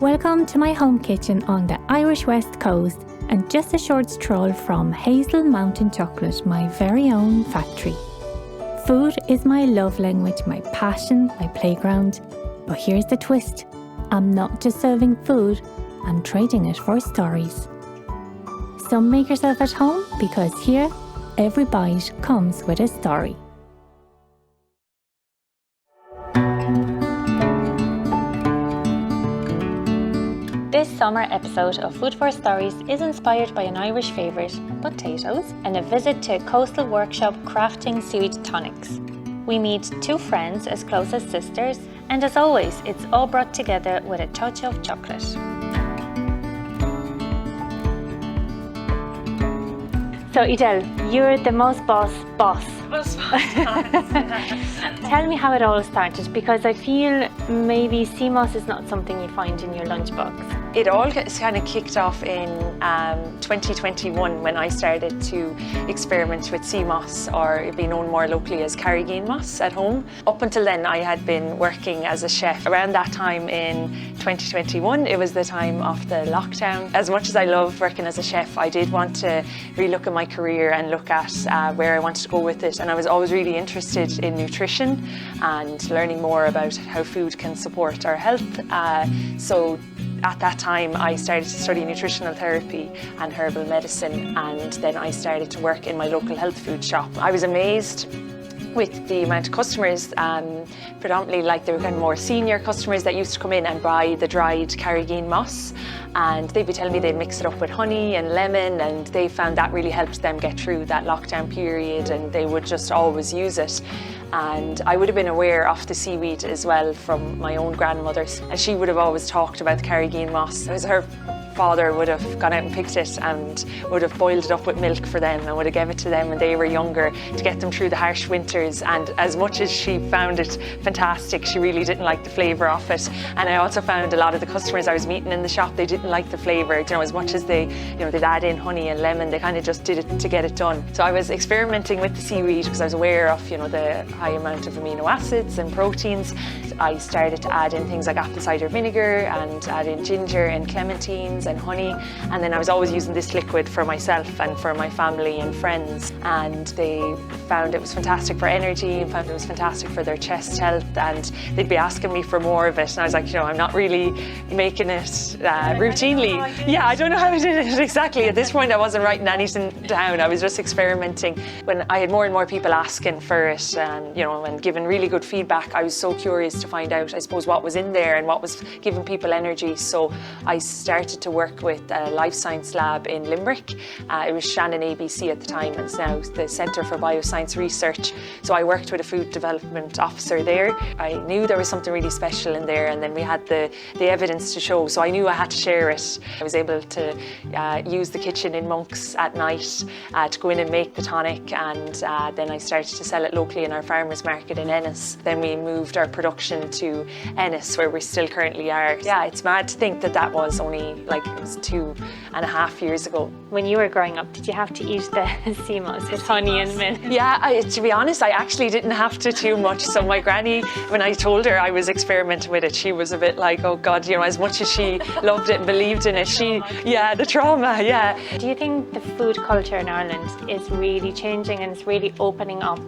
Welcome to my home kitchen on the Irish West Coast and just a short stroll from Hazel Mountain Chocolate, my very own factory. Food is my love language, my passion, my playground. But here's the twist. I'm not just serving food, I'm trading it for stories. So make yourself at home because here, every bite comes with a story. This summer episode of Food for Stories is inspired by an Irish favourite, potatoes, and a visit to a coastal workshop crafting seaweed tonics. We meet two friends as close as sisters, and as always, it's all brought together with a touch of chocolate. So Edel, you're the most boss. Tell me how it all started, because I feel maybe sea moss is not something you find in your lunchbox. It all kind of kicked off in 2021 when I started to experiment with sea moss, or it'd be known more locally as Carrageen moss, at home. Up until then I had been working as a chef. Around that time in 2021, it was the time of the lockdown. As much as I love working as a chef, I did want to relook at my career and look at where I wanted to go with it. And I was always really interested in nutrition and learning more about how food can support our health. So at that time, I started to study nutritional therapy and herbal medicine, and then I started to work in my local health food shop. I was amazed with the amount of customers, predominantly like they were kind of more senior customers that used to come in and buy the dried Carrageen moss, and they'd be telling me they'd mix it up with honey and lemon, and they found that really helped them get through that lockdown period, and they would just always use it. And I would have been aware of the seaweed as well from my own grandmother, and she would have always talked about the Carrageen moss. It was her father would have gone out and picked it and would have boiled it up with milk for them and would have given it to them when they were younger to get them through the harsh winters. And as much as she found it fantastic, she really didn't like the flavour of it. And I also found a lot of the customers I was meeting in the shop, they didn't like the flavour. You know, as much as they'd add in honey and lemon, they kind of just did it to get it done. So I was experimenting with the seaweed because I was aware of, the high amount of amino acids and proteins. I started to add in things like apple cider vinegar and add in ginger and clementines and honey, and then I was always using this liquid for myself and for my family and friends, and they found it was fantastic for energy and found it was fantastic for their chest health, and they'd be asking me for more of it, and I was like, I'm not really making it routinely. Yeah, I don't know how I did it exactly. At this point I wasn't writing anything down, I was just experimenting. When I had more and more people asking for it and and giving really good feedback, I was so curious to find out, I suppose, what was in there and what was giving people energy. So I started to work with a life science lab in Limerick. It was Shannon ABC at the time, and it's now the Centre for Bioscience Research. So I worked with a food development officer there. I knew there was something really special in there, and then we had the evidence to show, so I knew I had to share it. I was able to use the kitchen in Monks at night to go in and make the tonic, and then I started to sell it locally in our farmers market in Ennis. Then we moved our production to Ennis, where we still currently are. Yeah, it's mad to think that was only it was 2.5 years ago. When you were growing up, did you have to eat the sea moss with honey and milk? Yeah, to be honest, I actually didn't have to too much. So my granny, when I told her I was experimenting with it, she was a bit like, oh God, as much as she loved it and believed in it, the trauma, yeah. Do you think the food culture in Ireland is really changing and it's really opening up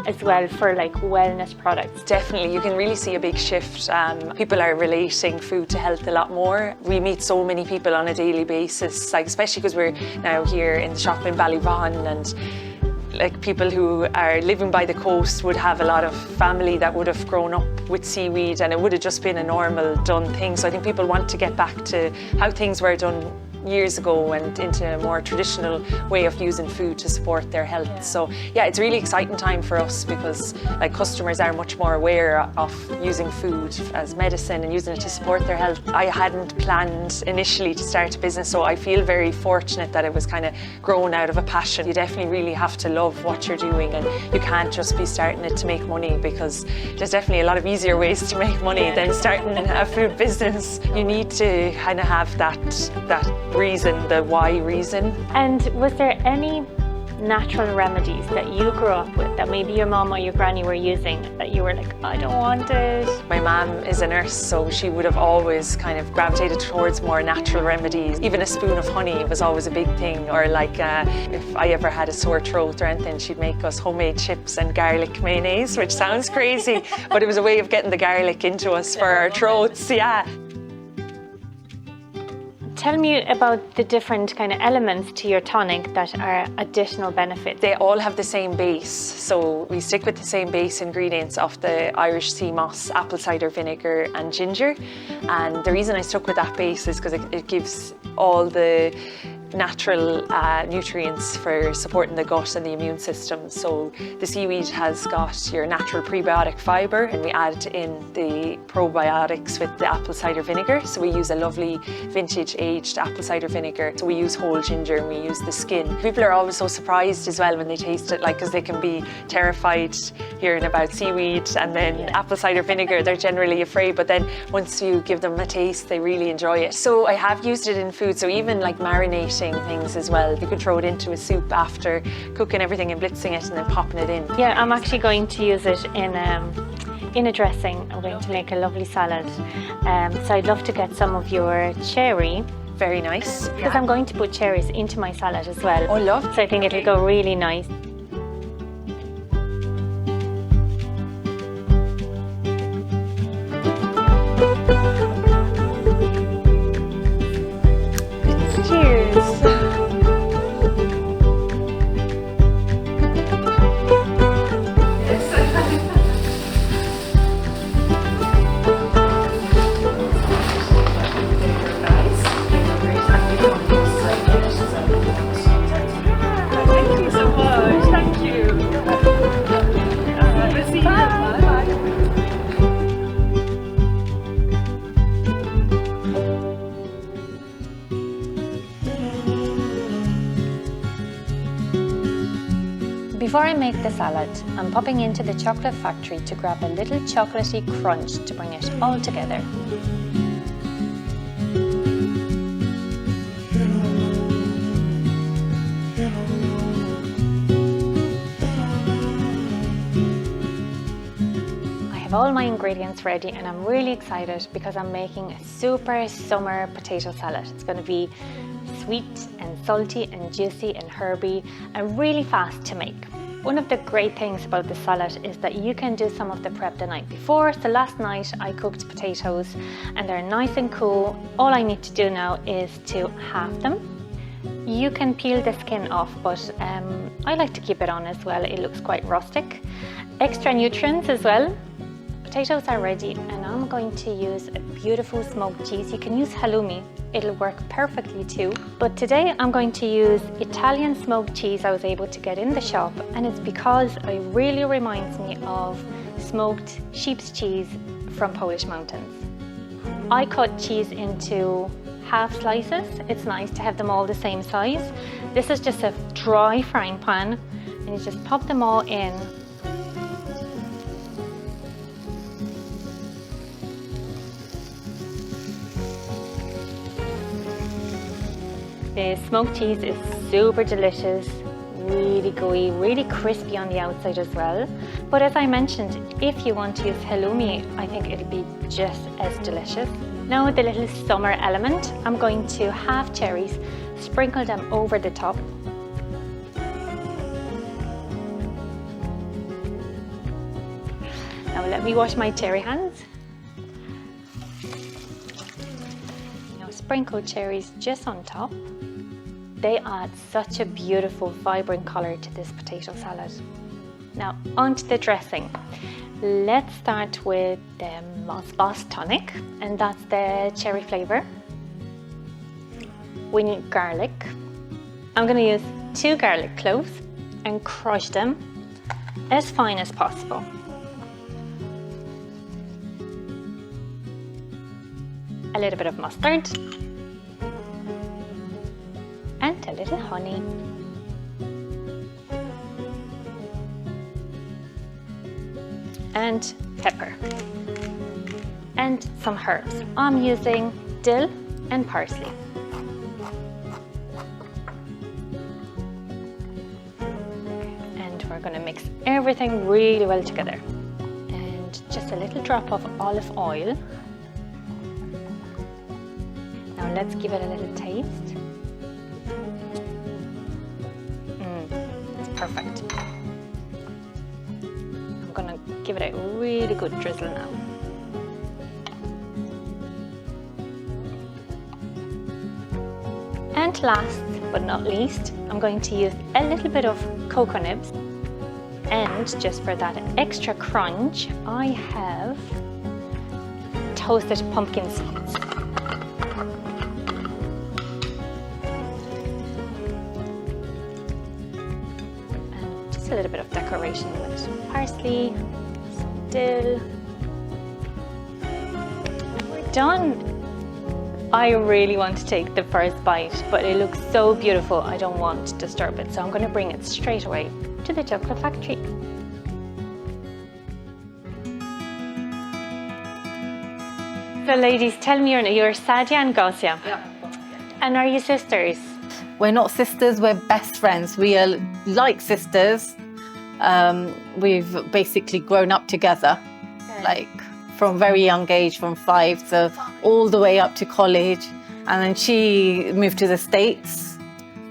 as well for wellness products? Definitely, you can really see a big shift. People are relating food to health a lot more. We meet so many people on a daily basis, especially because we're now here in the shop in Ballyvaughan, and people who are living by the coast would have a lot of family that would have grown up with seaweed, and it would have just been a normal done thing. So I think people want to get back to how things were done years ago and into a more traditional way of using food to support their health. Yeah. So yeah, it's a really exciting time for us because customers are much more aware of using food as medicine and using it to support their health. I hadn't planned initially to start a business, so I feel very fortunate that it was kind of grown out of a passion. You definitely really have to love what you're doing, and you can't just be starting it to make money, because there's definitely a lot of easier ways to make money than starting a food business. You need to kind of have that reason, the why reason. And was there any natural remedies that you grew up with that maybe your mom or your granny were using that you were like, I don't want it? My mum is a nurse, so she would have always kind of gravitated towards more natural remedies. Even a spoon of honey was always a big thing, or like if I ever had a sore throat or anything, she'd make us homemade chips and garlic mayonnaise, which sounds crazy, but it was a way of getting the garlic into us for our throats, yeah. Tell me about the different kind of elements to your tonic that are additional benefits. They all have the same base, so we stick with the same base ingredients of the Irish sea moss, apple cider vinegar and ginger. And the reason I stuck with that base is because it gives all the natural nutrients for supporting the gut and the immune system. So the seaweed has got your natural prebiotic fibre, and we add in the probiotics with the apple cider vinegar. So we use a lovely vintage aged apple cider vinegar. So we use whole ginger and we use the skin. People are always so surprised as well when they taste it, like, because they can be terrified hearing about seaweed and then apple cider vinegar. They're generally afraid, but then once you give them a taste, they really enjoy it. So I have used it in food, so even like marinating things as well. You could throw it into a soup after cooking everything and blitzing it and then popping it in. Yeah, I'm actually going to use it in a dressing. I'm going to make a lovely salad. So I'd love to get some of your cherry. Very nice. Because I'm going to put cherries into my salad as well. Oh, love. So I think it'll go really nice. Before I make the salad, I'm popping into the chocolate factory to grab a little chocolatey crunch to bring it all together. I have all my ingredients ready and I'm really excited because I'm making a super summer potato salad. It's going to be sweet and salty and juicy and herby and really fast to make. One of the great things about the salad is that you can do some of the prep the night before. So last night I cooked potatoes and they're nice and cool. All I need to do now is to halve them. You can peel the skin off, but I like to keep it on as well. It looks quite rustic. Extra nutrients as well. Potatoes are ready and I'm going to use a beautiful smoked cheese. You can use halloumi, it'll work perfectly too. But today I'm going to use Italian smoked cheese I was able to get in the shop, and it's because it really reminds me of smoked sheep's cheese from Polish mountains. I cut cheese into half slices. It's nice to have them all the same size. This is just a dry frying pan and you just pop them all in. The smoked cheese is super delicious, really gooey, really crispy on the outside as well. But as I mentioned, if you want to use halloumi, I think it'll be just as delicious. Now the little summer element, I'm going to halve cherries, sprinkle them over the top. Now let me wash my cherry hands. Now sprinkle cherries just on top. They add such a beautiful, vibrant colour to this potato salad. Now, onto the dressing. Let's start with the Moss Boss tonic, and that's the cherry flavour. We need garlic. I'm going to use 2 garlic cloves and crush them as fine as possible. A little bit of mustard. And a little honey. And pepper. And some herbs. I'm using dill and parsley. we're going to mix everything really well together. And just a little drop of olive oil. Now let's give it a little taste. It's perfect. I'm going to give it a really good drizzle now. And last but not least, I'm going to use a little bit of cocoa nibs. And just for that extra crunch, I have toasted pumpkin seeds. And just a little bit of decoration with parsley, some dill. And we're done. I really want to take the first bite, but it looks so beautiful, I don't want to disturb it. So I'm going to bring it straight away to the chocolate factory. So ladies, tell me you're Sadia and Garcia. Yeah. And are you sisters? We're not sisters, we're best friends. We are like sisters. We've basically grown up together, like from very young age, from 5, so all the way up to college. And then she moved to the States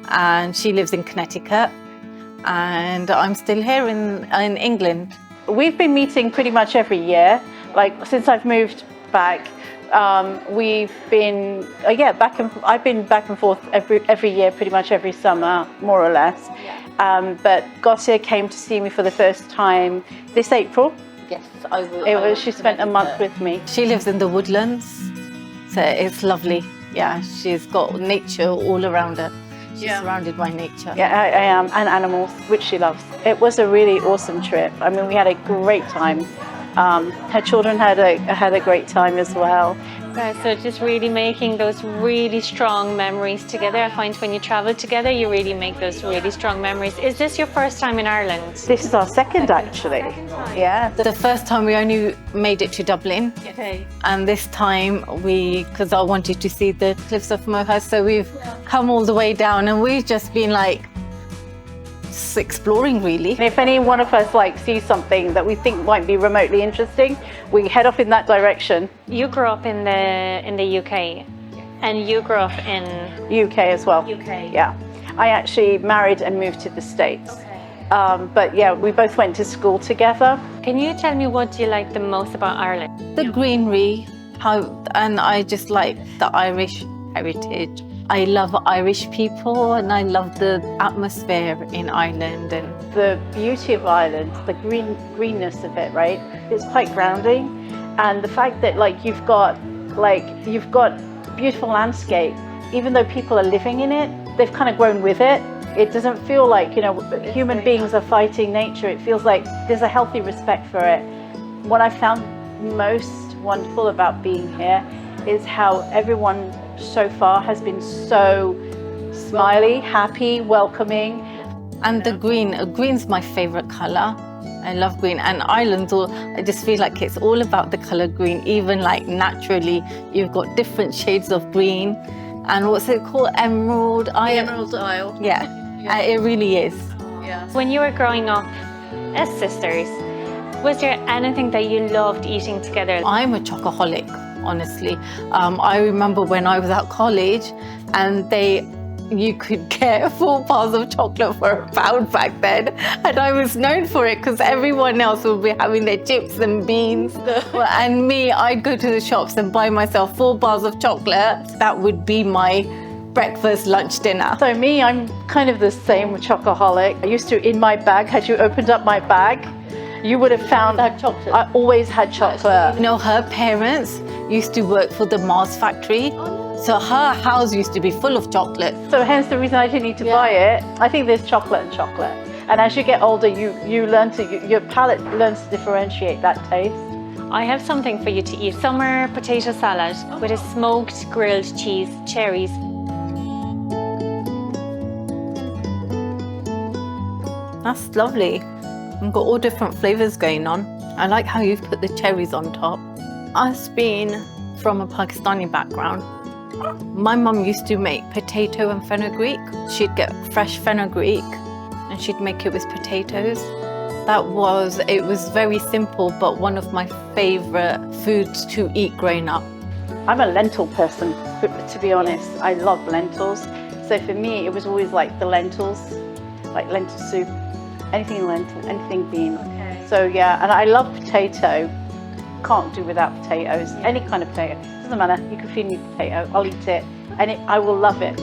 and she lives in Connecticut. And I'm still here in England. We've been meeting pretty much every year. Like since I've moved back, we've been I've been back and forth every year, pretty much every summer, more or less. But Garcia came to see me for the first time this April. Yes, she spent a month with me. She lives in the woodlands, so it's lovely. Yeah, she's got nature all around her. She's surrounded by nature. Yeah, I am, and animals, which she loves. It was a really awesome trip. I mean, we had a great time. Her children had a great time as well. Right, so just really making those really strong memories together. I find when you travel together, you really make those really strong memories. Is this your first time in Ireland? This is our second actually. Yeah. The first time we only made it to Dublin. Okay. And this time because I wanted to see the cliffs of Moher, so we've come all the way down and we've just been like just exploring really. And if any one of us sees something that we think might be remotely interesting, we head off in that direction. You grew up in the UK, and you grew up in UK as well. UK. Yeah. I actually married and moved to the States. But yeah, we both went to school together. Can you tell me what you like the most about Ireland? The greenery, and I just like the Irish heritage. I love Irish people and I love the atmosphere in Ireland. And the beauty of Ireland, the greenness of it, right? It's quite grounding. And the fact that you've got beautiful landscape, even though people are living in it, they've kind of grown with it. It doesn't feel like, human beings are fighting nature. It feels like there's a healthy respect for it. What I found most wonderful about being here is how everyone so far has been so smiley, happy, welcoming. And the green's my favorite color. I love green, and Ireland's I just feel like it's all about the color green. Even naturally, you've got different shades of green. And what's it called? Emerald Isle? Emerald Isle. Yeah, it really is. Yeah. When you were growing up as sisters, was there anything that you loved eating together? I'm a chocoholic, honestly. I remember when I was at college and you could get 4 bars of chocolate for £1 back then. And I was known for it because everyone else would be having their chips and beans. And me, I'd go to the shops and buy myself 4 bars of chocolate. That would be my breakfast, lunch, dinner. So me, I'm kind of the same with chocoholic. I used to, in my bag, had you opened up my bag, you would have found chocolate. I always had chocolate. Her parents used to work for the Mars factory. So her house used to be full of chocolate. So hence the reason I didn't need to buy it. I think there's chocolate and chocolate. And as you get older, you learn your palate learns to differentiate that taste. I have something for you to eat. Summer potato salad with a smoked grilled cheese, cherries. That's lovely. We've got all different flavours going on. I like how you've put the cherries on top. I've been from a Pakistani background. My mum used to make potato and fenugreek. She'd get fresh fenugreek and she'd make it with potatoes. It was very simple, but one of my favourite foods to eat growing up. I'm a lentil person, to be honest. I love lentils. So for me, it was always like the lentils, like lentil soup, anything lentil, anything bean. Okay. So yeah, and I love potato. Can't do without potatoes. Any kind of potato. Doesn't matter. You can feed me potato. I'll eat it, and I will love it.